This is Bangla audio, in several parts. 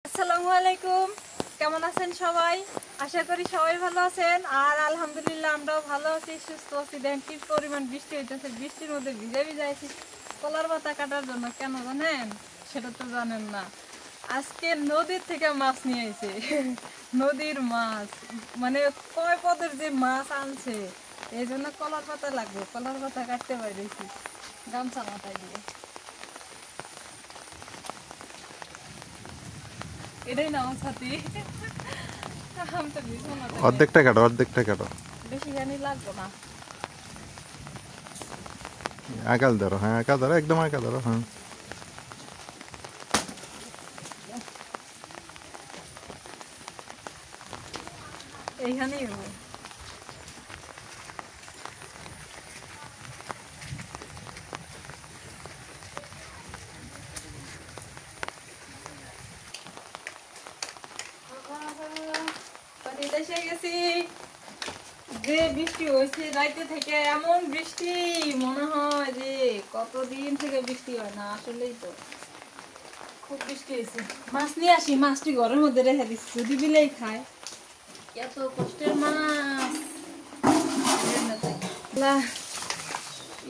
আসসালামু আলাইকুম, কেমন আছেন সবাই? আশা করি সবাই ভালো আছেন। আর আলহামদুলিল্লাহ আমরাও ভালো আছি, সুস্থ আছি। দেখেন কি পরিমাণ বৃষ্টি হইতেছে, বৃষ্টির মধ্যে ভিজে ভিজে আছি কলার পাতা কাটার জন্য। কেন জানেন? সেটা তো জানেন না। আজকে নদীর থেকে মাছ নিয়ে এসে নদীর মাছ মানে কয় পদের যে মাছ আনছে, এই জন্য কলার পাতা লাগবে। কলার পাতা কাটতে পারিছি গামছা মাথায় দিয়ে। এটাই না আমার সাথে অর্ধেকটা কাটো, অর্ধেকটা কাটো। বেশি জানি লাগবো না। আকাল ধরো, হ্যাঁ আকাল ধরো, একদম আকাল ধরো। হ্যাঁ এইখানেই হবে। এসে গেছি। যে বৃষ্টি হয়েছে রাইতে থেকে, এমন বৃষ্টি মনে হয় যে কতদিন থেকে বৃষ্টি হয় না। আসলেই তো খুব বৃষ্টি হয়েছে। মাছ নিয়ে আসি, মাছটি ঘরের মধ্যে রেখে দিচ্ছি, যদি বিলেই খায়। এত কষ্টের মাছ।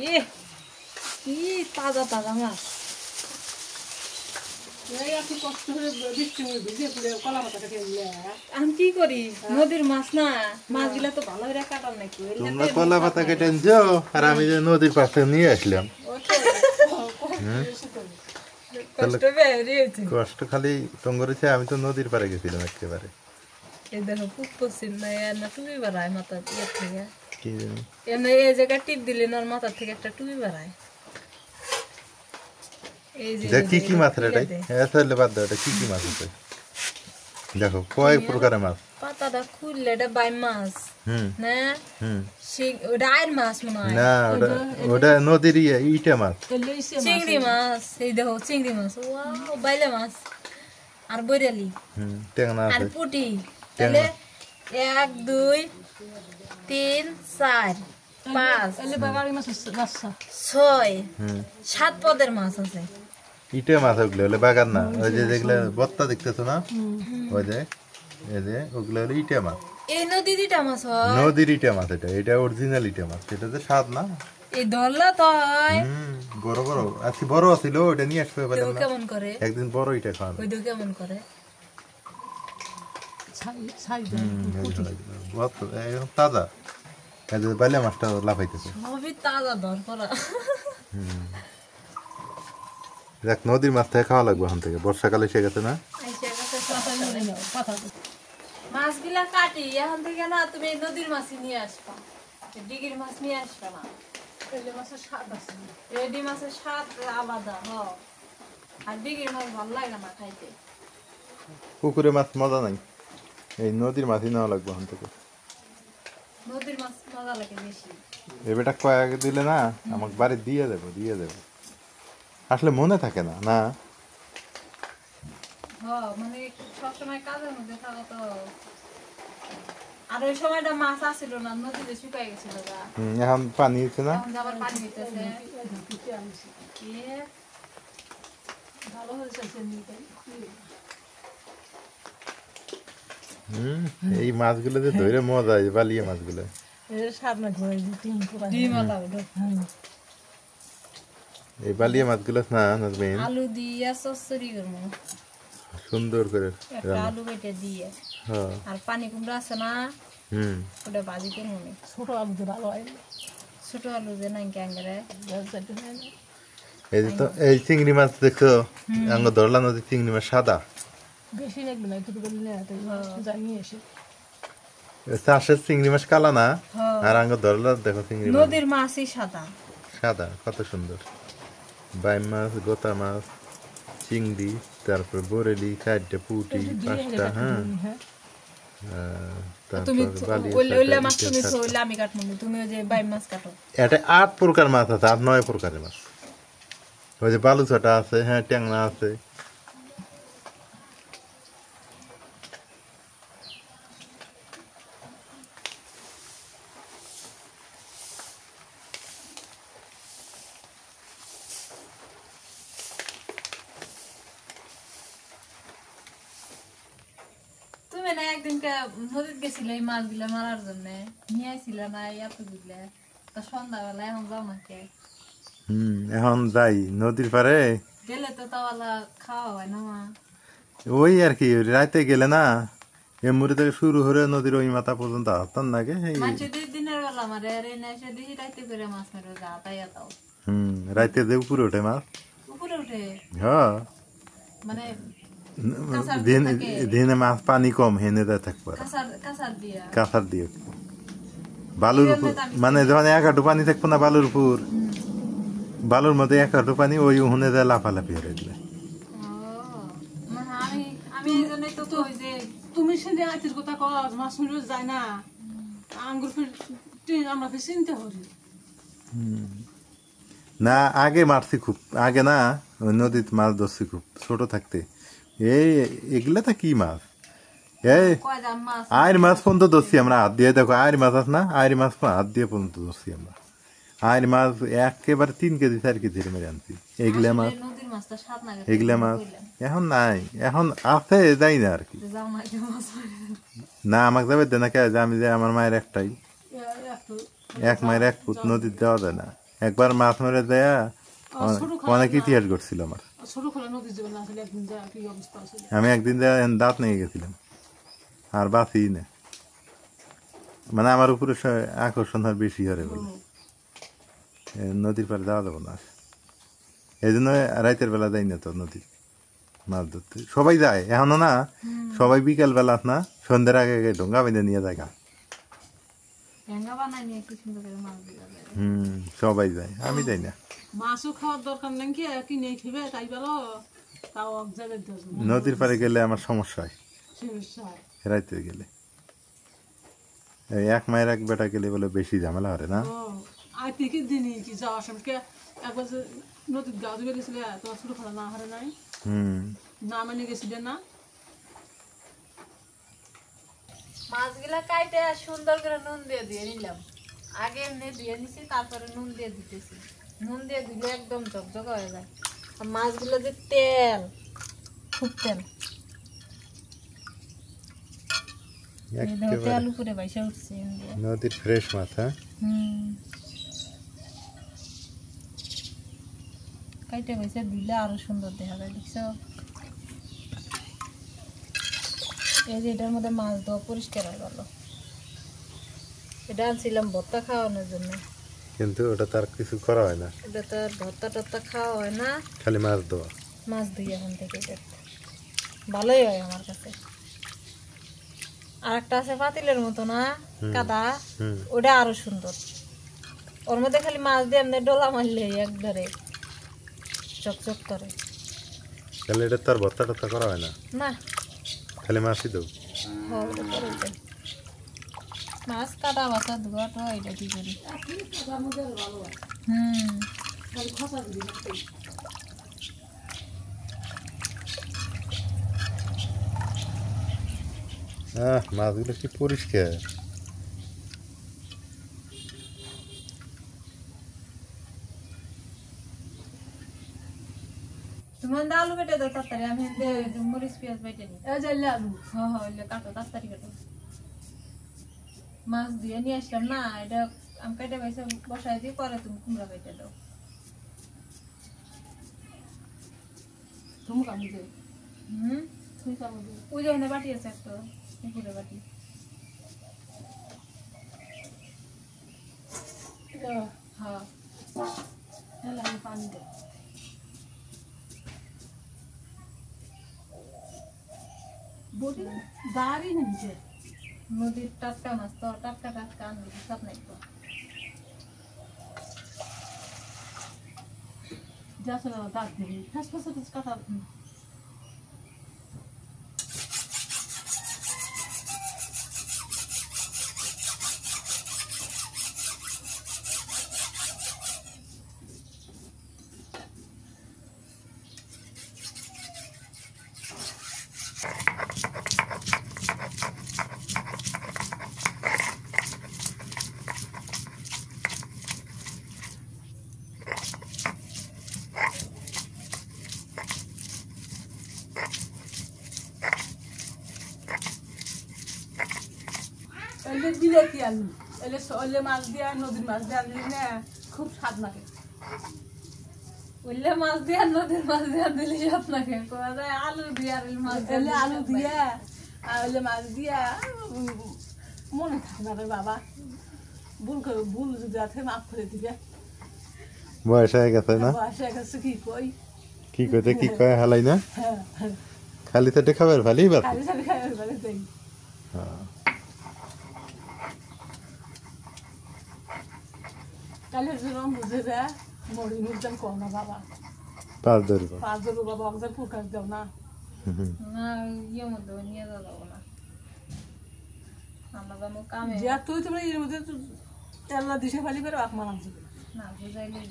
এ কি তাজা তাজা মাছ। আমি কি করি, নদীর মাছ না, মাছগুলা তো ভালো করে কাটার নাকি। তোমরা কলা পাতা কেটে আনছো আর আমি যে নদীর পাশে নিয়ে আসলাম। কষ্ট খালি টঙ্গরেছে, আমি তো নদীর পাড়ে গেছিলাম একেবারে। এই দেখো পুক পশ্চিম না, না টুপি বাড়ায় মাথার ইয়ের থেকে। কি জানি এমনি এই জায়গায় টিপ দিলে না মাথার থেকে একটা টুপি বাড়ায়। এই যে কি কি মাছ রে এটাই? তাহলে বাদ দাও, এটা কি কি মাছ আছে দেখো, কয় প্রকারের মাছ। পাতাটা খুললে এটা বাই মাছ না, ওটা আয়ের মাছ মনে হয় না, ওটা নদীর ইটা মাছ, চিংড়ি মাছ। এই দেখো চিংড়ি মাছ, ওয়াও, বাইলে মাছ আর বৈরালি টেংনা আর আছে, পুটি। তাহলে 1 2 3 4 5 6 7 পদের মাছ আছে। ইটে মাছ ওগুলো হলে বাগান না, ওই যে যেগুলো বত্তা দেখতেছো না, ওই যে এই যে ওগুলো হলো ইটে মাছ। এই নদীর ইটা মাছ হয়, নদীর ইটে মাছ। এটা অরিজিনাল ইটে মাছ। এটা যে স্বাদ না, এই ধরলা তো হয়। বড় বড় আজকে বড় ছিল, ওটা নিয়ে আসতে পারলাম না। কেমন করে একদিন বড় ইটা খাওয়া ওই দিকে কেমন করে তাজা। বাইলে মাছটা লাফাইতেছে, সবই তাজা দরকার। দেখ নদীর মাছ থেকে খাওয়া লাগবে এখন থেকে, বর্ষাকালে এসে গেছে না। মাছগুলা কাটি এখন থেকে না, তুমি নদীর মাছই নিয়ে আসবা, ডিগির মাছ নিয়ে আসবে না। রেডি মাছের স্বাদ আলাদা। আর ডিগির মাছ ভালো লাগে না খাইতে। পুকুরে মাছ মজা নাই, এই নদীর মাছই নেওয়া লাগবে এখন থেকে। নদীর মাছ মজা লাগে বেশি। এবারটা কয়েক দিলে না, আমাকে বাড়ি দিয়ে দেবো, দিয়ে দেবো। আসলে মনে থাকে না না, মানে সবসময় কাজের মধ্যে থাকো তো। আর ওই সময়টা মাছ আসছিল না, নদীতে শুকাই গেছিল। এখন পানি হচ্ছে না, এখন আবার পানি হইতেছে। এই মাছগুলো যে ধরে মজা, এই বালিয়া মাছগুলো এই বালিয়া মাছগুলো না নাজবেন, আলু দিয়ে চচ্চড়ি করবো সুন্দর করে একটা, আলু কেটে দিয়ে। আর পানি কুমড়া আছে না, ওটা ভাজি করবো। ছোট আলু দিয়ে ভালো হয়, ছোট আলু দিয়ে নাই ক্যাঙ্গারে। এই যে তো এই চিংড়ি মাছ দেখছো, আঙ্গ ধরলা নদী চিংড়ি মাছ সাদা, বেশি লাগবে না, একটু জানিয়ে এসে। চাষের চিংড়ি মাছ কালা না, আর আঙ্গ ধরলা দেখো চিংড়ি মাছ নদীর মাছই সাদা সাদা, কত সুন্দর। বাইম মাছ, গোতা মাছ, চিংড়ি, তারপর বরেলি, 4টা পুঁটি, 5টা। এটা 8 প্রকার মাছ আছে, 8-9 প্রকারের মাছ। ওই যে বালুচটা আছে, হ্যাঁ ট্যাংরা আছে। তুমি না একদিনকে নদীতে গেছিলে এই মাছগুলা মারার জন্য নিয়ে আসছিলে না এতগুলা তা সন্ধ্যাবেলা এখন যাও নাকি এখন যাই নদীর পারে গেলে তো তাওয়ালা খাওয়া হয় না মা ওই আর কি রাতে গেলে না এমুরি থেকে শুরু হয়ে নদীর ওই মাথা পর্যন্ত আসতাম নাকি মাঝে দিনের বেলা মারে আর এনে এসে দেখি রাইতে করে মাছ মেরে যা তাই তাও রাতে যে উপরে ওঠে মাছ উপরে উঠে হ্যাঁ মানে দিনে মাছ পানি কম হেনে দেয় থাকবে কাঁচার দিয়া কাঁথার দিয়ে বালুর উপর মানে যখন এক হাঁটু পানি থাকবো না বালুর উপর বালুর মধ্যে এক হাঁটু পানি ওই হুনে দেয় লাফালাফি হয়ে গেলে আমি এই জন্যই তো কই যে তুমি সেদিন আইতির কথা কস মাছ মিলে যায় না আঙ্গুর আমরা চিনতে হরি না আগে মারছি খুব আগে না ওই নদীতে মাছ ধরছি খুব ছোট থাকতে এই এগুলা তো কি মাছ এই কয়টা মাছ আয়ের মাছ পর্যন্ত ধরছি আমরা হাত দিয়ে দেখো আয়ের মাছ আছে না আয়ের মাছ হাত দিয়ে পর্যন্ত ধরছি আমরা আয়ের মাছ একেবারে 3 কেজি 4 কেজি মেরে আনছি এগুলা মাছ নদীর মাছটা স্বাদ লাগে এগুলা মাছ এখন নাই এখন আছে যাই না আর কি যাও না যে মাছ না আমাকে যাবে দেয় না কে আমি যে আমার মায়ের একটাই এক মায়ের এক ফুট নদীর দেওয়া যায় না একবার মাছ মেরে দেয়া অনেক ইতিহাস ঘটছিল আমার ছোট খোলা নদী জীবন আসলে একদিন যা কি অবস্থা আসলে আমি একদিন দাঁত নিয়ে গেছিলাম আর বাঁচি না মানে আমার উপরে আকর্ষণ আর বেশি হরে বলে নদীর পাড়ে যাওয়া যাবো না এই জন্য রাতের বেলা যাই না তো নদী মাছ ধরতে সবাই যায় এখনো না সবাই বিকেল বেলা না সন্ধ্যের আগে ঢোঙ্গা বেঁধে নিয়ে যায় সবাই যায় আমি যাই না মাছও খাওয়ার দরকার নেই কি কিনে খেবে তাই বলো তাও যাবে নদীর পাড়ে গেলে আমার সমস্যা হয় রাইতে গেলে এক মায়ের এক বেটা গেলে বলে বেশি ঝামেলা হরে না আইতে কি দিনই কি যাওয়ার সময় একবার নদীর গাছ ধুয়ে গেছিলে তোমার ছোট খোলা না হারে নাই না মানে গেছিলে না মাছগুলা কাইটে সুন্দর করে নুন দিয়ে দিয়ে নিলাম আগে এমনি দিয়ে নিছি তারপরে নুন দিয়ে দিতেছি নুন দিয়ে দিলে একদম ঝকঝক হয়ে যায় আর মাছগুলো যে তেল খুব তেল তেল উপরে বাইসা উঠছে নদীর ফ্রেশ মাছ হ্যাঁ কাইটে বাইসা দিলে আরো সুন্দর দেখা যায় দেখছো এই যে এটার মধ্যে মাছ দেওয়া পরিষ্কার হয়ে গেল এটা আনছিলাম ভর্তা খাওয়ানোর জন্য কিন্তু ওটা তার কিছু করা হয় না এটা তো আর ভর্তা টর্তা খাওয়া হয় না খালি মাছ দেওয়া মাছ দিই এখন থেকে এটা ভালোই হয় আমার কাছে আর একটা আছে পাতিলের মতো না কাদা ওটা আরো সুন্দর ওর মধ্যে খালি মাছ দিয়ে এমনি ডোলা মারলে একবারে চকচক করে তাহলে এটা তার ভর্তা টর্তা করা হয় না না খালি মাছই দেবো মাছ কাটা বাছা ধোয়া তো এটা কি করি মাছগুলো কি পরিষ্কার তোমার আলু কেটে দাও তাড়াতাড়ি আমি মরিচ পেঁয়াজ বেটে নিই আলু হ্যাঁ কাটো তাড়াতাড়ি কাটো মাছ দিয়ে নিয়ে আসলাম না এটা আমি কেটে বাইসে বসাই দিই পরে তুমি কুমড়া বেটে দাও তুমি কামি দে তুমি কামি দে ওই যে বাটি আছে একটা পুকুরে বাটি হ্যাঁ পানি দে বটি দাঁড়ি নিচে নদীর টাটকা মাছ তো টাটকা টাটকা আনবি সব নাই তো যাচ্ছে না দাঁত দিবি ফাঁস ফাঁস কাটা এলে বিলেতি আলু এলে মাছ দিয়ে নদীর মাছ দিয়ে আনলি না খুব স্বাদ লাগে উল্লে মাছ দিয়ে আর নদীর মাছ দিয়ে দিলে আপনাকে কোয়া যায় আলু দিয়ে আর মাছ দিয়ে এলে আলু দিয়ে আর এলে মাছ দিয়া মনে থাকে না রে বাবা ভুল যদি আছে মাফ করে দিবে বয়স হয়ে গেছে না বয়স হয়ে গেছে কি কই কি কইতে কি কয় হালাই না হ্যাঁ খালি তো দেখাবার ভালোই বাত খালি খালি খাই বলে দেই কালে রং বুঝে রে মরি মুজম কো না বাবা পাঁচ ধরব পাঁচ ধরো বাবা আমাদের পুরকার দাও না না ইয়ে মধ্যে নিয়ে যাবো না আমরা যাবো কামে যা তুই তোমরা এর মধ্যে তেলা দিশে ফালি করে আখ মানাম না বুঝাইলে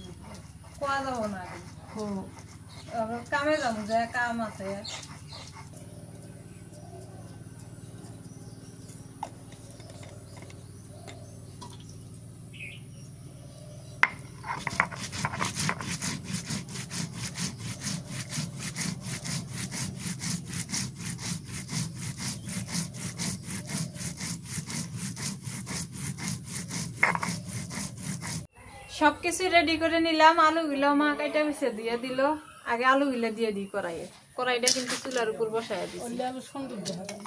কোয়া যাবো না ও কামে যাবো যে কাম আছে সবকিছু রেডি করে নিলাম আলুগুলো মা কাইটা মিশে দিয়ে দিল আগে আলুগুলো দিয়ে দিই কড়াইটা কিন্তু চুলার উপর বসাই দিচ্ছি ওলে আবার সুন্দর দেখা যায়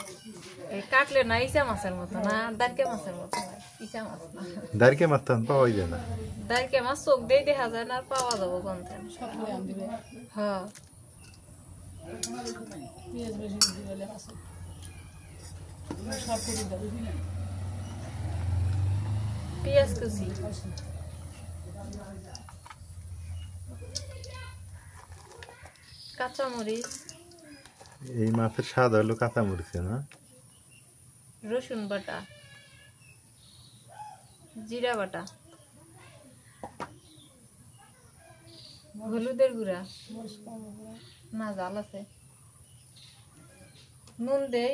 এই কাটলে না ইচা মাছের মতো না দারকে মাছের মতো না ইচা মাছ না দাঁড়কে মারতাম পাওয়াই যায় না দারকে মাছ চোখ দিয়ে দেখা যায় না আর পাওয়া যাবো গন্ধে সব করে আন দিবে হ্যাঁ পেঁয়াজ বেশি দিলে আছে সব করে দেবে পেঁয়াজ কুচি কাঁচামরিচ এই মাছের স্বাদ হলো কাঁচা মরিচে না রসুন বাটা জিরা বাটা হলুদের গুঁড়া না জাল আছে নুন দেই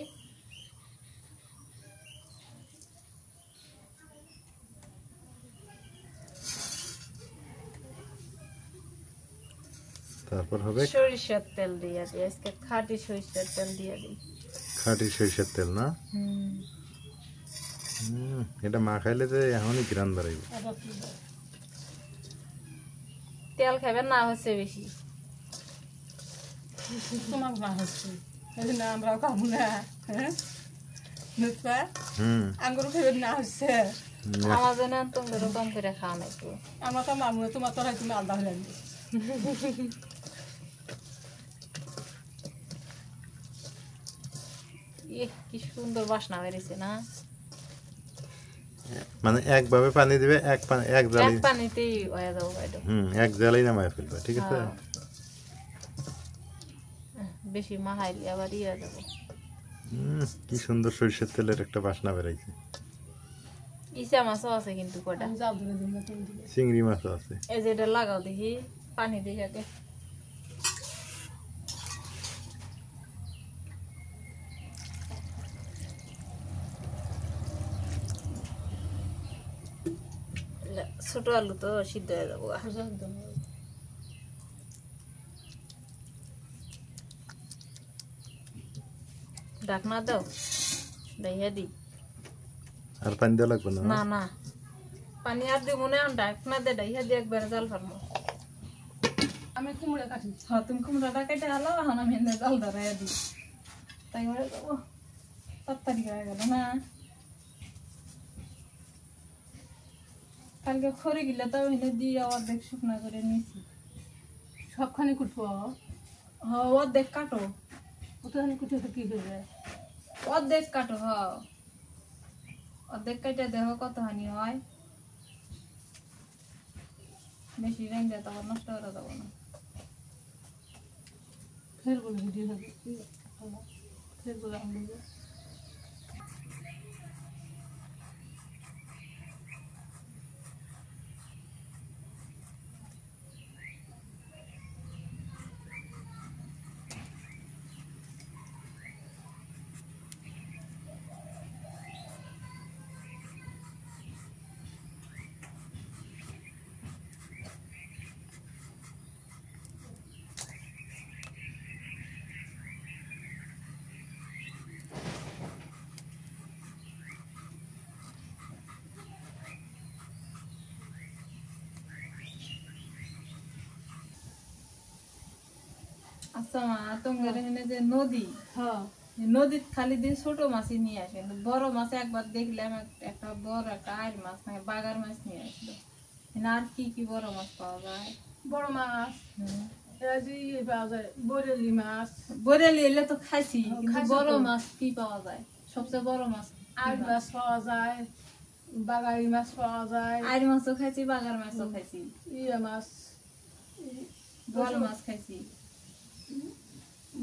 তারপর হবে সরিষার তেল দিয়ে দিই আজকে খাঁটি সরিষার তেল দিয়ে দিই খাঁটি সরিষার তেল না এটা মা খাইলে যে এখনই গ্রান বাড়াইব তেল খাবেন না হচ্ছে বেশি তোমার না হচ্ছে এই না আমরাও খাবো না হ্যাঁ নুতপা আঙ্গুর খাবে না হচ্ছে আমার জন্য তোমাদের কম করে খাওয়া নাই তো আমরা তো মামু তোমার তোরাই তুমি আলাদা হয়ে যাবে কি সুন্দর বাসনা বেরিয়েছে না মানে একভাবে পানি দিবে এক এক জালি পানিতেই হয়ে যাবো এটা এক জালাই নামায় ফেলবে ঠিক আছে বেশি মাহাইলে আবার ইয়ে যাবো কি সুন্দর সরিষার তেলের একটা বাসনা বেরাইছে ইচা মাছও আছে কিন্তু কটা যাও ধরে দিন তুমি দিবে চিংড়ি মাছও আছে এই যে এটা লাগাও দেখি পানি দিয়ে যাকে ছোট আলু তো সিদ্ধ হয়ে যাবো ঢাকনা দাও ডাইয়া দি আর পানি দেওয়া লাগবে না না না পানি আর দিব না ঢাকনা দে ডাইয়া দিয়ে একবার জাল ফারমো আমি কুমড়া কাটি হ্যাঁ তুমি কুমড়াটা কেটে হালো এখন আমি এনে জাল ধরাইয়া দিই তাই বলে যাবো তাড়াতাড়ি হয়ে গেল না কালকে খড়ি গিলে তো এনে দিয়ে অর্ধেক শুকনা করে নিয়েছি সবখানে কুটবো হ্যাঁ অর্ধেক কাটো ওখানে কুটে কি করবে অর্ধেক কাটো হ্যাঁ অর্ধেক কাটে দেহ কত হানি হয় বেশি রেঞ্জে তখন নষ্ট করা যাবো না ফের বলে ভিডিও হবে ফের বলে আমি আচ্ছা মা, তোমাদের এখানে যে নদী, হ্যাঁ এই নদীর খালি দিয়ে ছোট মাছই নিয়ে আসে, কিন্তু বড় মাছ একবার দেখলাম একটা বড় একটা আইর মাছ না বাগার মাছ নিয়ে আসলো। এখানে আর কি কি বড় মাছ পাওয়া যায়? বড় মাছ হুম। এই যে ইয়ে পাওয়া যায় বরেলি মাছ বরেলি এলে তো খাইছি, কিন্তু খাইছো বড় তো? মাছ কি পাওয়া যায়? সবচেয়ে বড় মাছ কি আইর মাছ? মাছ পাওয়া যায় বাগাই মাছ পাওয়া যায় আইর মাছও খাইছি, বাগার মাছও খাইছি, ইয়ে মাছ বোয়াল মাছ খাইছি।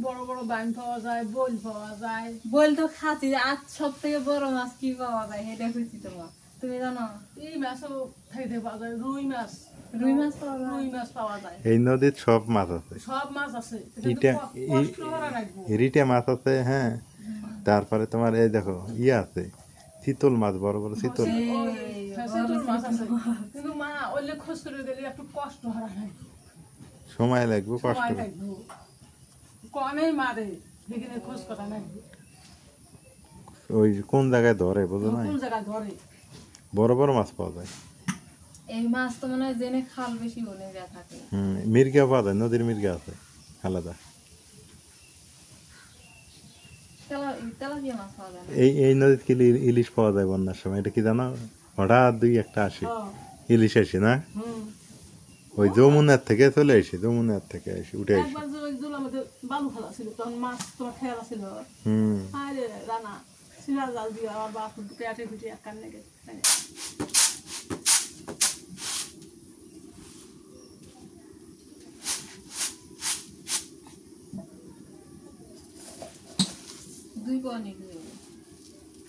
বড় বড় বাইন পাওয়া যায় বোল পাওয়া যায় বল তো খাচ্ছি, আজ সব থেকে বড় মাছ কি পাওয়া যায় সেটা খুঁজছি তোমার, তুমি জানো? এই মাছও খাইতে পাওয়া যায় রুই মাছ রুই মাছ পাওয়া যায়? রুই মাছ পাওয়া যায় এই নদীর সব মাছ আছে, সব মাছ আছে ইটা কষ্ট করা লাগবে রিটে মাছ আছে, হ্যাঁ। তারপরে তোমার এই দেখো ইয়ে আছে, চিতল মাছ, বড় বড় চিতল। সেতুর মাছ আছে কিন্তু মা ওইলে খোঁজ করে গেলে একটু কষ্ট হারা লাগবে সময় লাগবে, কষ্ট সময় হবে। লাগবে কমেই মারে এখানে খোঁজ করা লাগবে ওই কোন জায়গায় ধরে বোঝো না, কোন জায়গায় ধরে বড় বড় মাছ পাওয়া যায়। এই মাছ তো মনে হয় জেনে খাল বেশি বলে যা থাকে। মির্গা পাওয়া যায়, নদীর মির্গা আছে আলাদা। তেলাপিয়া মাছ পাওয়া যায় না? এই নদীতে কি ইলিশ পাওয়া যায় বন্যার সময়, এটা কি জানো? হঠাৎ দুই একটা আসে ইলিশ আসে না, ওই যমুনার থেকে চলে আসে, যমুনার থেকে আসে উঠে আসে। একবার যে ওই জল আমাদের বালু ফেলা ছিল তখন মাছ তোমার খেয়াল ছিল হুম আরে রানা সিরা জাল দিয়ে আবার বাপ পেটে পিটে এক কান নেগে দুই পানি দিয়ে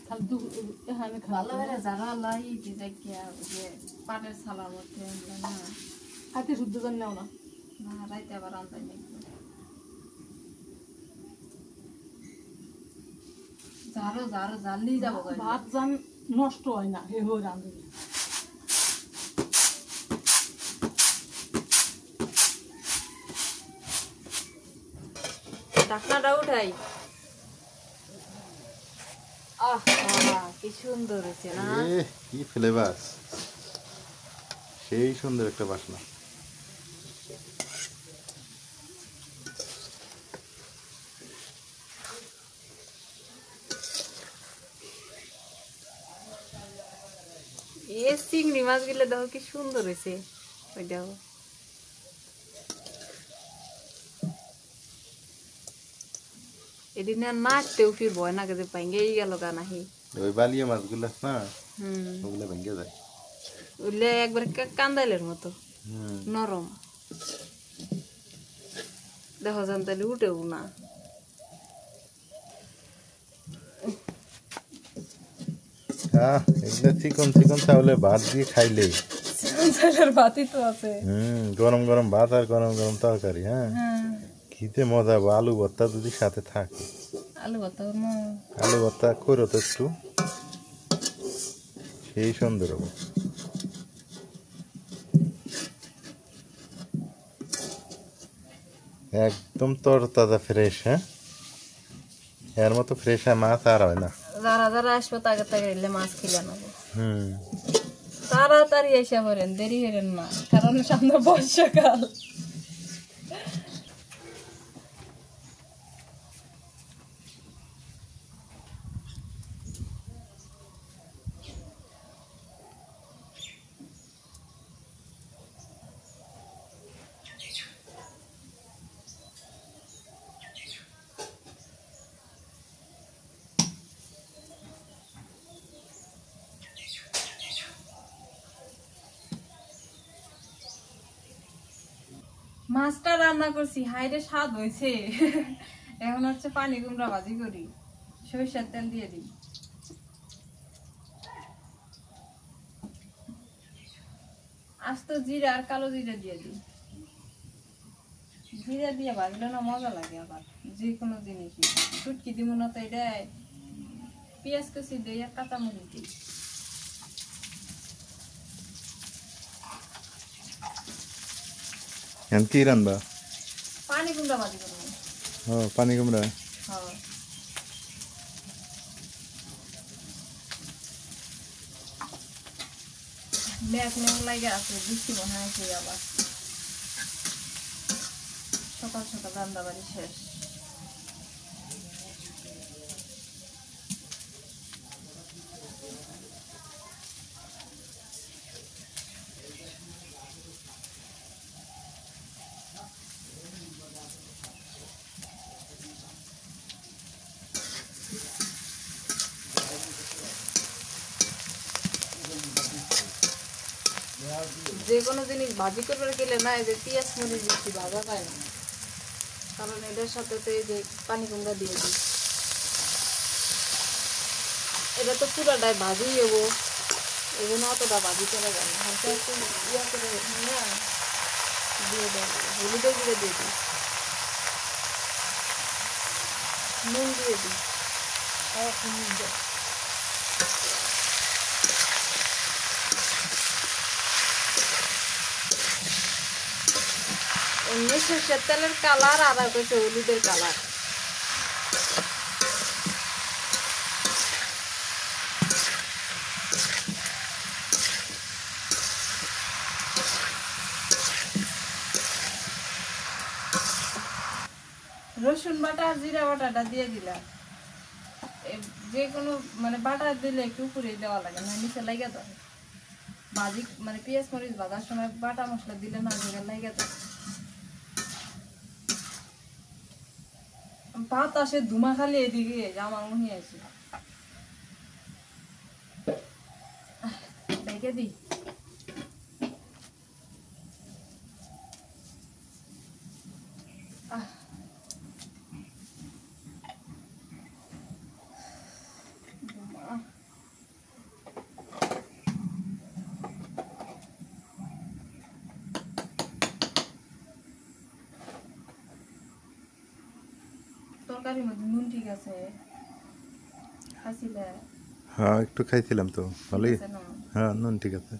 খালি এখানে ভালো খাওয়া করে যারা লাই যে জায়গা যে পাটের ছালা মধ্যে না হাতে শুদ্ধ জান নেও না না রাইতে আবার আনতাই নাকি যারো যারো জানলি যাবো ভাত জান নষ্ট হয় না হে হয়ে রাঁধুনি ঢাকনাটা উঠাই। আহ কি সুন্দর হয়েছে না? কি ফ্লেভার, সেই সুন্দর একটা বাসনা। এ চিংড়ি মাছগুলো দেখো কি সুন্দর হয়েছে, ওই দেখো এদিন আর নাচতেও ফির ভয় না যে ভেঙেই গেল গা নাহি। ওই বালিয়া মাছগুলো না, হুম ওগুলো ভেঙে যায়, ওইলে একবার কান্দাইলের মতো নরম, দেখো যান তাহলে উঠেও না। এগুলো চিকন চিকন চাউলের ভাত দিয়ে খাইলে, চালের ভাতই তো আছে। গরম গরম ভাত আর গরম গরম তরকারি, হ্যাঁ খেতে মজা হবে। আলু ভর্তা যদি সাথে থাকে, আলু ভর্তা আলু ভর্তা করো তো একটু, সেই সুন্দর হবে। একদম তরতাজা ফ্রেশ, হ্যাঁ এর মতো ফ্রেশ মাছ আর হয় না। যারা যারা আসবো তাকে তাকে এলে মাছ খেলে নেবো, হুম তাড়াতাড়ি এসে পড়েন, দেরি হইলেন না, কারণ সামনে বর্ষাকাল। মাছটা রান্না করছি, হাইরে স্বাদ হয়েছে। এখন হচ্ছে পানি কুমড়া ভাজি করি, সরিষার তেল দিয়ে দিই। আস্ত জিরা আর কালো জিরা দিয়ে দিই, জিরা দিয়ে ভাজলে না মজা লাগে। আবার যে কোনো জিনিসই শুটকি দিব না তো, এটা পেঁয়াজ কুচি দিই আর কাঁচামরিচ দিই। কি রান্না? পানি কুমড়া ভাজি করবো। পানি কুমড়া, হ্যাঁ মেঘ মেঘ লাগে আছে, বৃষ্টি মনে হয় আবার সকাল সকাল সকাল রান্না বাড়ি শেষ। যে কোনো জিনিস ভাজি করবার গেলে না, এই যে পেঁয়াজ মরিচ বেশি ভাজা যায় না, কারণ এটার সাথে তো এই যে পানি কুমড়া দিয়ে দিই। এটা তো পুরাটাই ভাজি হবো, এই জন্য অতটা ভাজি করা যায় না। হালকা একটু ইয়া করে না দিয়ে দেয়, হলুদের গুঁড়ো দিয়ে দিই, নুন দিয়ে দিই। এমনি সরষের তেলের কালার আর হচ্ছে হলুদের কালার। রসুন বাটা আর জিরা বাটাটা দিয়ে দিলাম। যে কোনো মানে বাটা দিলে একটু উপরে দেওয়া লাগে না, নিচে লাগে তো ভাজি মানে পেঁয়াজ মরিচ ভাজার সময় বাটা মশলা দিলে না জিরা লাগে তো। বাতাসে ধুমা খালি এদিকে আমার মনে আছে, দেখে দিই। তরকারির মধ্যে নুন ঠিক আছে? খাইছিলে? হ্যাঁ একটু খাইছিলাম তো, ভালোই। আছে না? হ্যাঁ নুন ঠিক আছে।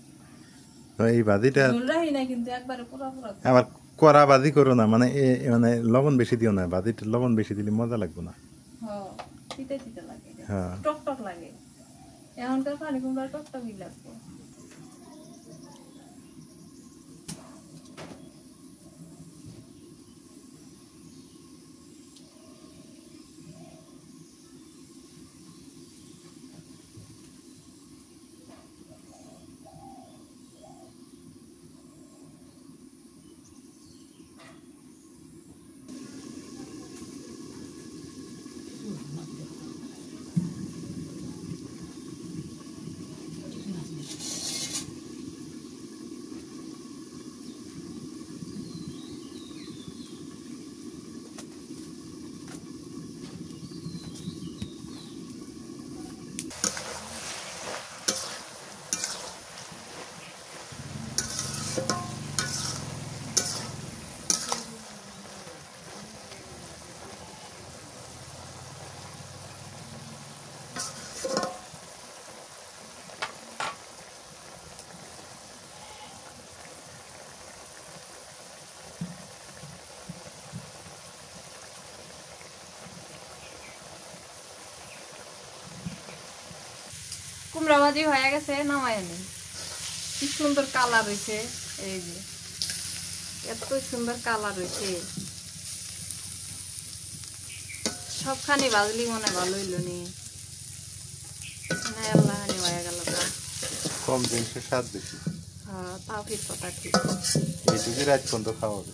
তো এই ভাজিটা ঝোল রাখি না কিন্তু একবারে পুরা পুরা। আবার কড়া ভাজি করো না, মানে মানে লবণ বেশি দিও না, ভাজিটা লবণ বেশি দিলে মজা লাগবে না। হ্যাঁ, তিতে তিতে লাগে, হ্যাঁ টক টক লাগে। এখনকার পানি কুমড়া টক টকই লাগবে। কুমড়া ভাজি হয়ে গেছে, নামাই আনি। কি সুন্দর কালার হয়েছে, এই যে এত সুন্দর কালার হয়েছে। সবখানি ভাজলি মনে ভালো হইল নি, আল্লাহ হানি হয়ে গেল। কম জিনিসের স্বাদ বেশি। হ্যাঁ, তাও ঠিক কথা, ঠিক। এইটুকু রাত পর্যন্ত খাওয়া হবে।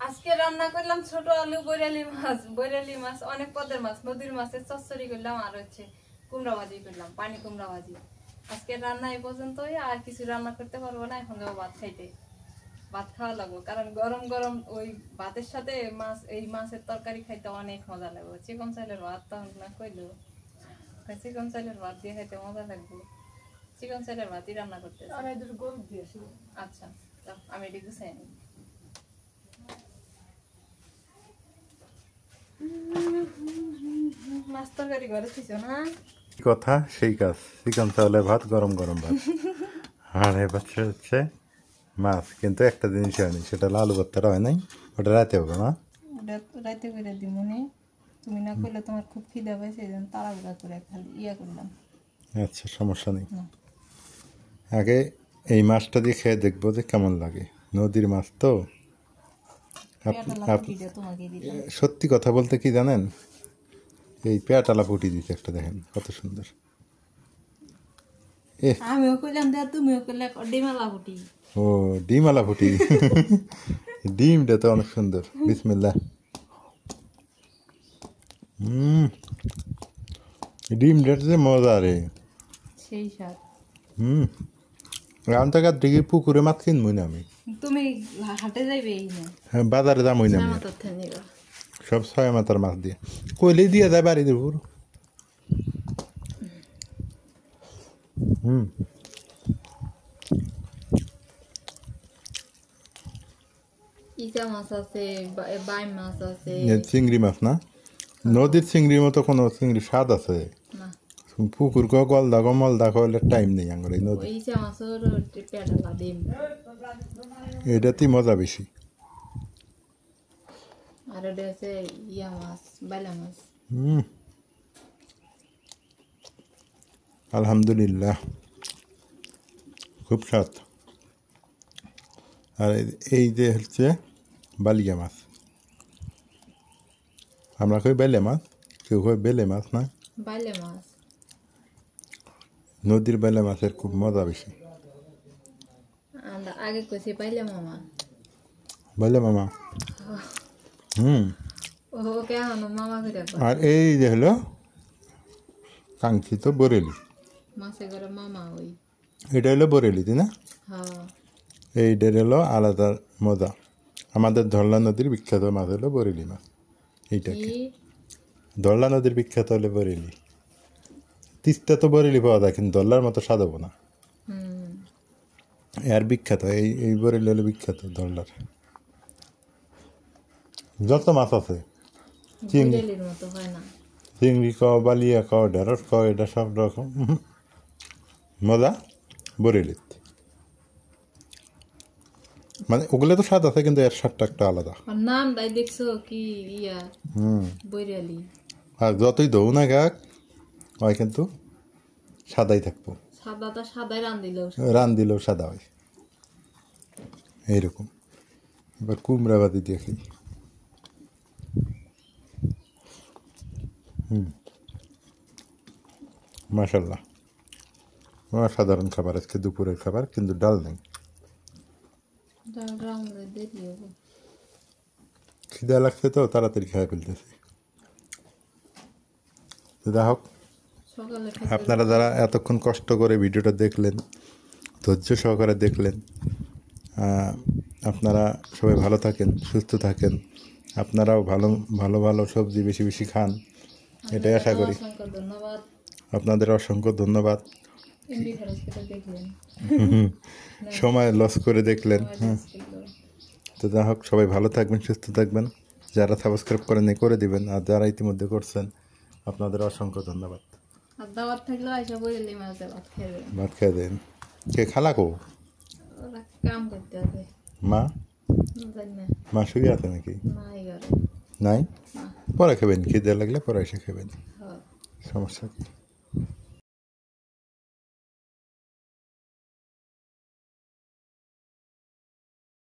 আজকে রান্না করলাম ছোট আলু, বৈরালি মাছ, অনেক পদের মাছ, নদীর মাছের চচ্চড়ি করলাম, আর হচ্ছে কুমড়া ভাজি করলাম, পানি কুমড়া ভাজি। আজকে রান্না এই পর্যন্তই, আর কিছু রান্না করতে পারবো না। এখন যাবো ভাত খাইতে, ভাত খাওয়া লাগবো, কারণ গরম গরম ওই ভাতের সাথে মাছ, এই মাছের তরকারি খাইতে অনেক মজা লাগবে। চিকন চাইলের ভাত তখন না কইলো, চিকন চাইলের ভাত দিয়ে খাইতে মজা লাগবে। চিকন চাইলের ভাতই রান্না করতে। আচ্ছা, আমি এটি গুছাই নি। মাছ তরকারি ঘরে ছিল না, কথা সেই কাজ, চিকেন চাউলে ভাত, গরম গরম ভাত। আর এবার হচ্ছে মাছ, কিন্তু একটা জিনিস হয়নি, সেটা হলো আলু ভর্তাটা হয় নাই, ওটা রাতে হবে না। ওটা রাইতে করে দিমুনি, তুমি না করলে তোমার খুব খিদা পাইছে, এই জন্য তাড়াহুড়া করে খালি ইয়া করলাম। আচ্ছা, সমস্যা নেই। আগে এই মাছটা দিয়ে খেয়ে দেখবো যে কেমন লাগে, নদীর মাছ তো। সত্যি কথা বলতে কি জানেন, এই পেয়াটালা পুঁটি দিতে একটা দেখেন কত সুন্দর। আমিও কইলাম দে, তুমিও কইলে ডিমালা ফুটি। ও, ডিমালা পুঁটি। ডিমটা তো অনেক সুন্দর। বিসমিল্লাহ। ডিমটা যে মজা রে। সেই স্বাদ। এখন থেকে দিঘি পুকুরে মাছ কিনবই না আমি। তুমি হাটে যাইবে এই না? হ্যাঁ, বাজারে যাবই না আমি। সব 6 মাথার মাছ দিয়ে কইলেই দিয়ে যায় বাড়ি দেবো। ইচা মাছ আছে, বাই মাছ আছে। চিংড়ি মাছ না, নদীর চিংড়ির মতো কোনো চিংড়ি স্বাদ আছে না, পুকুর কো গলদা কো মলদা কইলে টাইম নেই আঙ্গুর এই নদী। ইচা মাছের পেটালা ডিম, এটাতেই মজা বেশি। আর এটা আছে ইয়া মাছ, বাইলা মাছ। আলহামদুলিল্লাহ, খুব স্বাদ। আর এই যে হচ্ছে বালিয়া মাছ, আমরা কই বেলে মাছ, কেউ কই বেলে মাছ না, বাইলা মাছ। নদীর বেলে মাছের খুব মজা বেশি। আমরা আগে কইছি বাইলা মামা। বেলে মামা। ওকে এখন মামা করে আর এই যে হলো কাঙ্ক্ষিত বরেলি, মাছে করে মামা ওই। এটা হলো বরেলি, তাই না? হ্যাঁ, এইটার হলো আলাদা মজা। আমাদের ধরলা নদীর বিখ্যাত মাছ হলো বরেলি মাছ। এইটাকে ধরলা নদীর বিখ্যাত হলো বরেলি। তিস্তা তো বরেলি পাওয়া যায়, কিন্তু ধরলার মতো স্বাদ হবো না। এর বিখ্যাত এই বরেলি হলো বিখ্যাত ধরলার। যত মাছ আছে চিংড়ির মতো হয় না। চিংড়ি কও, বালিয়া কও, ঢেঁড়স কও, এটা সব রকম মজা বরেলিত। মানে ওগুলো তো স্বাদ আছে, কিন্তু এর স্বাদটা একটা আলাদা। নাম দাই দেখছো কি ইয়া বৈরালি। আর যতই ধৌ না গাক হয়, কিন্তু সাদাই থাকবো। সাদাটা সাদাই রান দিলেও সাদা হয় এইরকম। এবার কুমড়া বাদি দিয়ে খাই। মাশাল্লাহ, অসাধারণ খাবার আজকে দুপুরের খাবার, কিন্তু ডাল নেই। খিদা লাগছে তো তাড়াতাড়ি খেয়ে ফেলতেছি। যা হোক, আপনারা যারা এতক্ষণ কষ্ট করে ভিডিওটা দেখলেন, ধৈর্য সহকারে দেখলেন, আপনারা সবাই ভালো থাকেন, সুস্থ থাকেন। আপনারাও ভালো ভালো ভালো সবজি বেশি বেশি খান, এটাই আশা করি। আপনাদের অসংখ্য ধন্যবাদ। সময় লস করে দেখলেন। তো যা হোক, সবাই ভালো থাকবেন, সুস্থ থাকবেন। যারা সাবস্ক্রাইব করেন করে দিবেন, আর যারা ইতিমধ্যে করছেন আপনাদের অসংখ্য ধন্যবাদ। ভাত খেয়ে দেন। কে খালা কো? মা শুয়ে আছে নাকি? নাই, পরে খাবেন, খিদে লাগলে পরে এসে খাবেন, সমস্যা কি?